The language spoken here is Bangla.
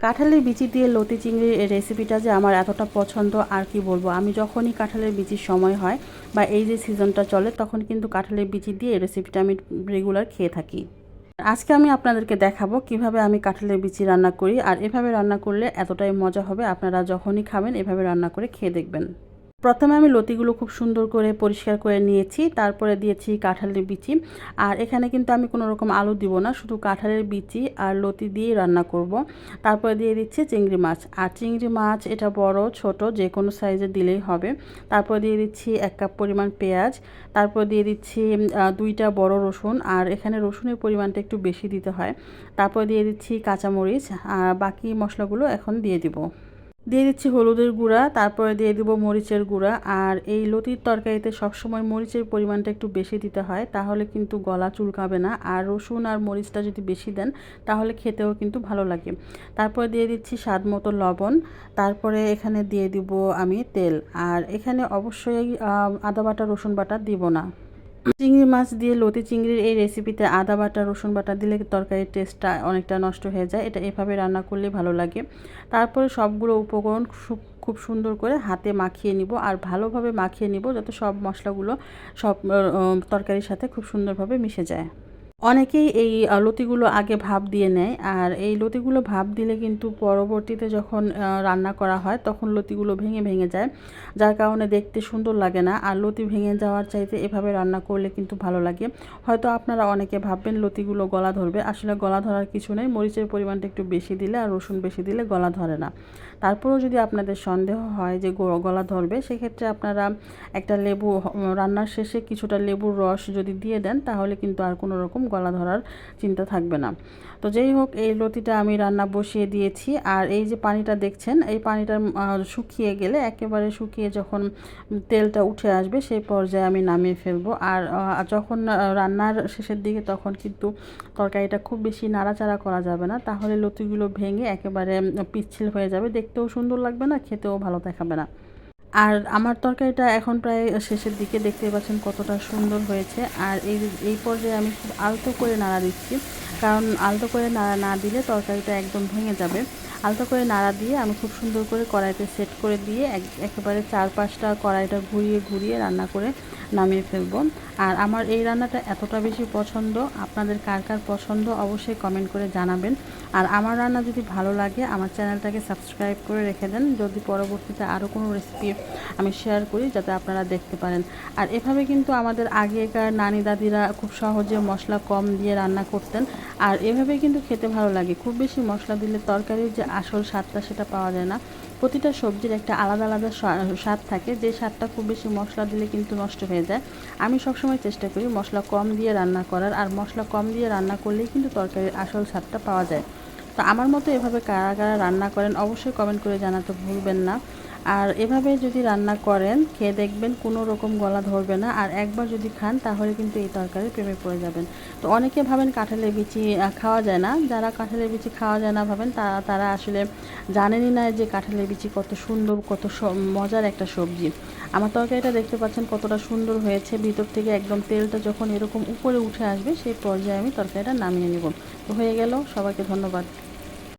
কাঁঠালের বিচি দিয়ে লতি চিংড়ির এই রেসিপিটা যে আমার এতটা পছন্দ আর কি বলবো। আমি যখনই কাঁঠালের বিচির সময় হয় বা এই যে সিজনটা চলে তখন কিন্তু কাঁঠালের বিচি দিয়ে এই রেসিপিটা আমি রেগুলার খেয়ে থাকি। আজকে আমি আপনাদেরকে দেখাবো কিভাবে আমি কাঁঠালের বিচি রান্না করি, আর এভাবে রান্না করলে এতটাই মজা হবে, আপনারা যখনই খাবেন এভাবে রান্না করে খেয়ে দেখবেন। প্রথমে আমি লতিগুলো খুব সুন্দর করে পরিষ্কার করে নিয়েছি, তারপরে দিয়েছি কাঁঠালের বিচি। আর এখানে কিন্তু আমি কোনো রকম আলু দিব না, শুধু কাঁঠালের বিচি আর লতি দিয়েই রান্না করব। তারপরে দিয়ে দিচ্ছি চিংড়ি মাছ, আর চিংড়ি মাছ এটা বড় ছোট যে কোনো সাইজে দিলেই হবে। তারপর দিয়ে দিচ্ছি 1 কাপ পরিমাণ পেঁয়াজ, তারপর দিয়ে দিচ্ছি 2টা বড় রসুন, আর এখানে রসুনের পরিমাণটা একটু বেশি দিতে হয়। তারপর দিয়ে দিচ্ছি কাঁচামরিচ, আর বাকি মশলাগুলো এখন দিয়ে দিব। দিয়ে দিচ্ছি হলুদের গুঁড়া, তারপরে দিয়ে দিব মরিচের গুঁড়া। আর এই লতির তরকারিতে সবসময় মরিচের পরিমাণটা একটু বেশি দিতে হয়, তাহলে কিন্তু গলা চুলকাবে না। আর রসুন আর মরিচটা যদি বেশি দেন তাহলে খেতেও কিন্তু ভালো লাগে। তারপরে দিয়ে দিচ্ছি স্বাদ মতো লবণ, তারপরে এখানে দিয়ে দিব আমি তেল। আর এখানে অবশ্যই আদা বাটা রসুন বাটা দিব না। চিংড়ি মাছ দিয়ে লতি চিংড়ির এই রেসিপিতে আদা বাটা রসুন বাটা দিলে তরকারির টেস্টটা অনেকটা নষ্ট হয়ে যায়, এটা এভাবে রান্না করলে ভালো লাগে। তারপরে সবগুলো উপকরণ খুব সুন্দর করে হাতে মাখিয়ে নিব, আর ভালোভাবে মাখিয়ে নিব যাতে সব মশলাগুলো সব তরকারির সাথে খুব সুন্দরভাবে মিশে যায়। অনেকেই এই লতিগুলো আগে ভাপ দিয়ে নেয়, আর এই লতিগুলো ভাপ দিলে কিন্তু পরবর্তীতে যখন রান্না করা হয় তখন লতিগুলো ভেঙে ভেঙে যায়, যার কারণে দেখতে সুন্দর লাগে না। আর লতি ভেঙে যাওয়ার চাইতে এভাবে রান্না করলে কিন্তু ভালো লাগে। হয়তো আপনারা অনেকে ভাববেন লতিগুলো গলা ধরবে, আসলে গলা ধরার কিছু নেই। মরিচের পরিমাণটা একটু বেশি দিলে আর রসুন বেশি দিলে গলা ধরে না। তারপরেও যদি আপনাদের সন্দেহ হয় যে গলা ধরবে, সেক্ষেত্রে আপনারা একটা লেবু রান্নার শেষে কিছুটা লেবুর রস যদি দিয়ে দেন তাহলে কিন্তু আর কোনো রকম গলা ধরার চিন্তা থাকবে না। তো যেই হোক, এই লতিটা আমি রান্না বসিয়ে দিয়েছি। আর এই যে পানিটা দেখছেন, এই পানিটা শুকিয়ে গেলে, একেবারে শুকিয়ে যখন তেলটা উঠে আসবে সেই পর্যায়ে আমি নামিয়ে ফেলবো। আর যখন রান্নার শেষের দিকে তখন কিন্তু তরকারিটা খুব বেশি নাড়াচাড়া করা যাবে না, তাহলে লতিগুলো ভেঙে একেবারে পিচ্ছিল হয়ে যাবে, দেখতেও সুন্দর লাগবে না, খেতেও ভালো দেখাবে না। আর আমার তরকারিটা এখন প্রায় শেষের দিকে, দেখতে পাচ্ছেন কতটা সুন্দর হয়েছে। আর এই পর্যায়ে আমি খুব আলতো করে নাড়া দিচ্ছি, কারণ আলতো করে নাড়া না দিলে তরকারিটা একদম ভেঙে যাবে। আলতো করে নাড়া দিয়ে আমি খুব সুন্দর করে কড়াইতে সেট করে দিয়ে একেবারে 4-5টা কড়াইটা ঘুরিয়ে ঘুরিয়ে রান্না করে নামিয়ে ফেলবো। আর আমার এই রান্নাটা এতটা বেশি পছন্দ, আপনাদের কার কার পছন্দ অবশ্যই কমেন্ট করে জানাবেন। আর আমার রান্না যদি ভালো লাগে আমার চ্যানেলটাকে সাবস্ক্রাইব করে রেখে দেন, যদি পরবর্তীতে আরও কোনো রেসিপি আমি শেয়ার করি যাতে আপনারা দেখতে পারেন। আর এভাবে কিন্তু আমাদের আগেকার নানি দাদিরা খুব সহজে মশলা কম দিয়ে রান্না করতেন, আর এভাবে কিন্তু খেতে ভালো লাগে। খুব বেশি মশলা দিলে তরকারির যে আসল স্বাদটা সেটা পাওয়া যায় না। প্রতিটা সবজির একটা আলাদা আলাদা স্বাদ থাকে, যে স্বাদটা খুব বেশি মশলা দিলে কিন্তু নষ্ট হয়ে যায়। আমি সবসময় চেষ্টা করি মশলা কম দিয়ে রান্না করার, আর মশলা কম দিয়ে রান্না করলেই কিন্তু তরকারির আসল স্বাদটা পাওয়া যায়। তো আমার মতো এভাবে কারা কারা রান্না করেন অবশ্যই কমেন্ট করে জানাতে ভুলবেন না। আর এভাবে যদি রান্না করেন খেয়ে দেখবেন কোনো রকম গলা ধরবে না, আর একবার যদি খান তাহলে কিন্তু এই তরকারির প্রেমে পড়ে যাবেন। তো অনেকে ভাবেন কাঁঠালের বিচি খাওয়া যায় না, যারা কাঁঠালের বিচি খাওয়া যায় না ভাবেন তারা আসলে জানেনই না যে কাঁঠালের বিচি কত সুন্দর, কত মজার একটা সবজি। আমার তরকারিটা দেখতে পাচ্ছেন কতটা সুন্দর হয়েছে, ভিতর থেকে একদম তেলটা যখন এরকম উপরে উঠে আসবে সেই পর্যায়ে আমি তরকারিটা নামিয়ে নেব। তো হয়ে গেল, সবাইকে ধন্যবাদ।